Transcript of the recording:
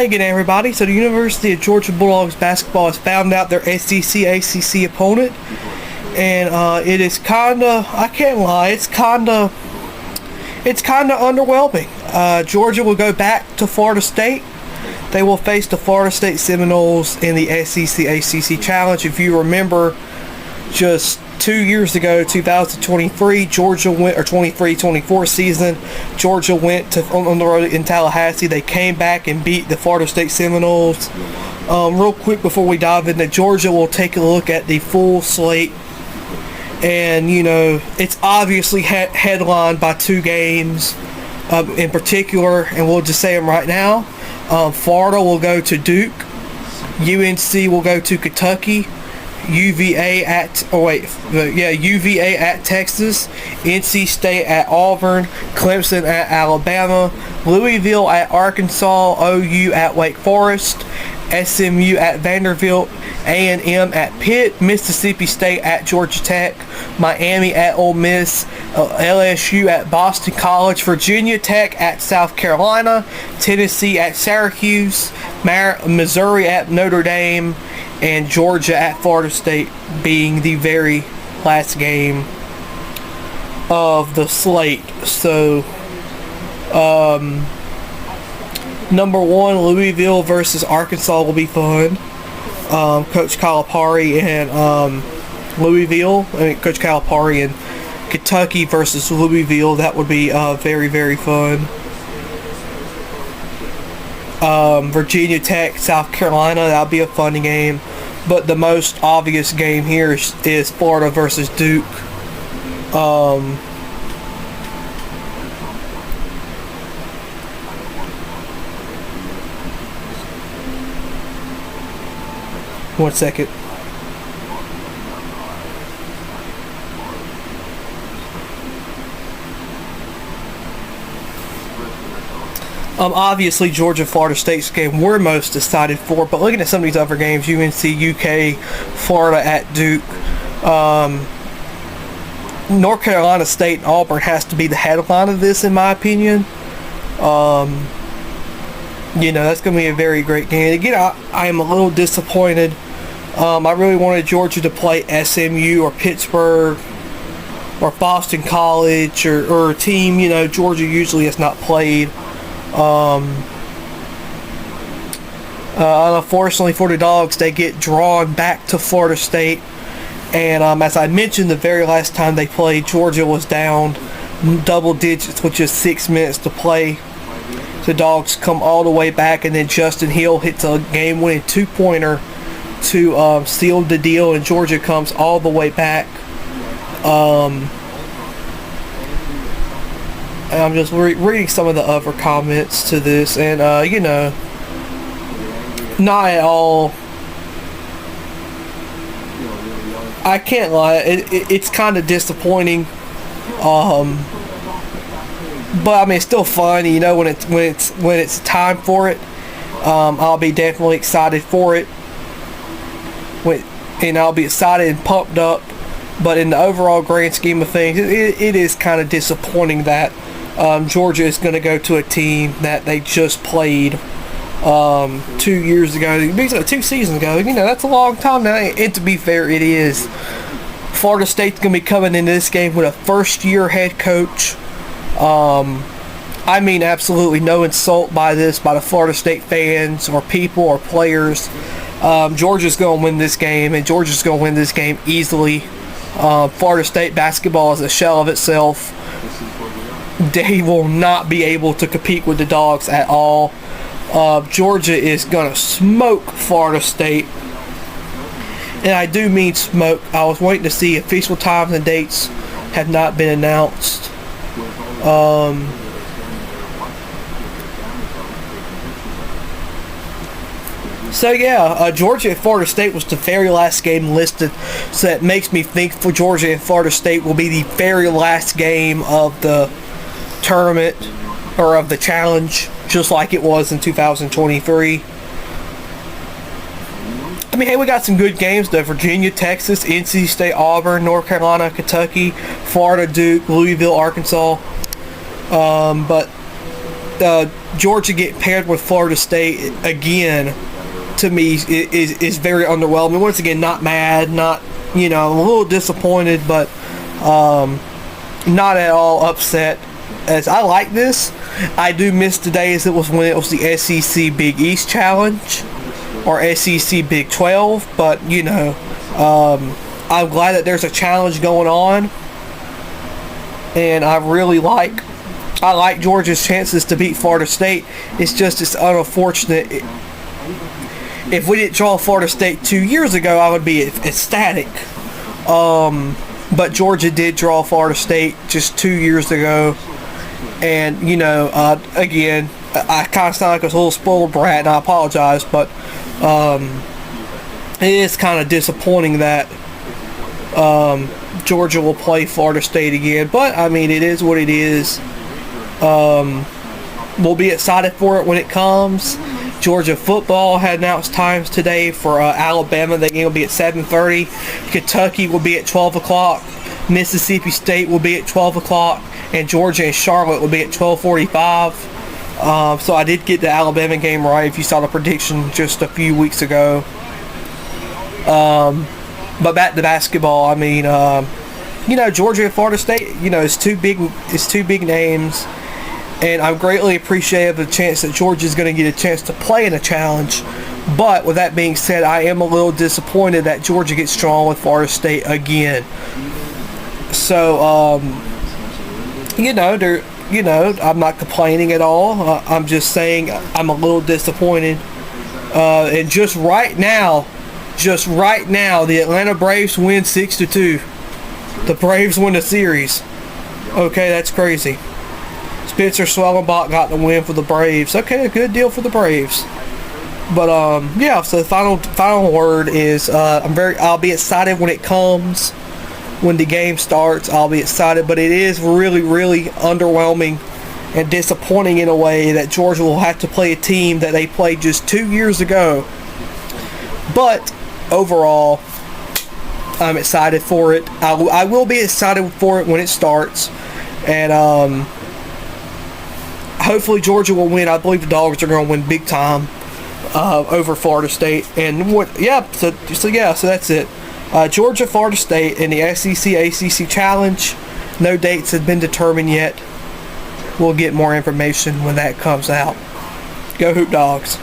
Hi again, everybody. So the University of Georgia Bulldogs basketball has found out their SEC ACC opponent, and it is kinda, I can't lie, it's kinda underwhelming. Georgia will go back to Florida State. They will face the Florida State Seminoles in the SEC ACC Challenge. If you remember, just 2 years ago, 2023, Georgia went, or 23-24 season, Georgia went on the road in Tallahassee. They came back and beat the Florida State Seminoles. Real quick before we dive into Georgia, we'll take a look at the full slate. And, you know, it's obviously headlined by two games in particular, and we'll just say them right now. Florida will go to Duke. UNC will go to Kentucky. UVA at Texas, NC State at Auburn, Clemson at Alabama, Louisville at Arkansas, OU at Wake Forest, SMU at Vanderbilt, A&M at Pitt, Mississippi State at Georgia Tech, Miami at Ole Miss, LSU at Boston College, Virginia Tech at South Carolina, Tennessee at Syracuse, Missouri at Notre Dame, and Georgia at Florida State being the very last game of the slate. So, number one, Louisville versus Arkansas will be fun. Coach Calipari and Coach Calipari and Kentucky versus Louisville, that would be very, very fun. Virginia Tech, South Carolina, that'll be a fun game. But the most obvious game here is Florida versus Duke. One second. Obviously, Georgia-Florida State's game we're most excited for, but looking at some of these other games, UNC, UK, Florida at Duke, North Carolina State and Auburn has to be the headline of this, in my opinion. You know, that's going to be a very great game. Again, I am a little disappointed. I really wanted Georgia to play SMU or Pittsburgh or Boston College or a team, you know, Georgia usually has not played. Unfortunately for the Dogs, they get drawn back to Florida State, and as I mentioned, the very last time they played, Georgia was down double digits with just 6 minutes to play. The Dogs come all the way back, and then Justin Hill hits a game-winning two-pointer to seal the deal, and Georgia comes all the way back. And I'm just reading some of the other comments to this, and you know, not at all. I can't lie, it's kind of disappointing. But I mean, it's still fun, you know, when it's time for it. I'll be definitely excited for it. And I'll be excited and pumped up. But in the overall grand scheme of things, it is kind of disappointing that Georgia is going to go to a team that they just played 2 years ago, 2 seasons ago. You know, that's a long time now. And to be fair, it is. Florida State's going to be coming into this game with a first-year head coach. I mean, absolutely no insult by the Florida State fans or people or players. Georgia's going to win this game, and Georgia's going to win this game easily. Florida State basketball is a shell of itself. They will not be able to compete with the Dogs at all. Georgia is going to smoke Florida State. And I do mean smoke. I was waiting to see official times and dates have not been announced. So yeah, Georgia and Florida State was the very last game listed, so that makes me think for Georgia and Florida State will be the very last game of the tournament, or of the challenge, just like it was in 2023. I mean, hey, we got some good games though. Virginia, Texas, NC State, Auburn, North Carolina, Kentucky, Florida, Duke, Louisville, Arkansas. But Georgia get paired with Florida State again, to me, is very underwhelming. Once again, not mad, not, a little disappointed, but not at all upset. As I like this, I do miss the days it was when it was the SEC Big East Challenge or SEC Big 12, but I'm glad that there's a challenge going on, and I like Georgia's chances to beat Florida State. It's unfortunate. If we didn't draw Florida State 2 years ago, I would be ecstatic. But Georgia did draw Florida State just 2 years ago. And, again, I kind of sound like a little spoiled brat, and I apologize, but it is kind of disappointing that Georgia will play Florida State again. But, I mean, it is what it is. We'll be excited for it when it comes. Georgia football had announced times today for Alabama. The game will be at 7:30. Kentucky will be at 12 o'clock. Mississippi State will be at 12 o'clock. And Georgia and Charlotte will be at 12:45. So I did get the Alabama game right if you saw the prediction just a few weeks ago. But back to basketball, I mean, Georgia and Florida State, it's two big names. And I'm greatly appreciative of the chance that Georgia's going to get a chance to play in a challenge. But with that being said, I am a little disappointed that Georgia gets strong with Florida State again. So, I'm not complaining at all. I'm just saying I'm a little disappointed. And just right now, the Atlanta Braves win 6-2. The Braves win the series. Okay, that's crazy. Spencer Swellenbach got the win for the Braves. Okay, a good deal for the Braves. But so the final word is I'll be excited when it comes. When the game starts, I'll be excited, but it is really, really underwhelming and disappointing in a way that Georgia will have to play a team that they played just 2 years ago. But overall, I'm excited for it. I will be excited for it when it starts, and hopefully Georgia will win. I believe the Dogs are going to win big time over Florida State. And so that's it. Georgia, Florida State in the SEC ACC Challenge. No dates have been determined yet. We'll get more information when that comes out. Go Hoop Dogs.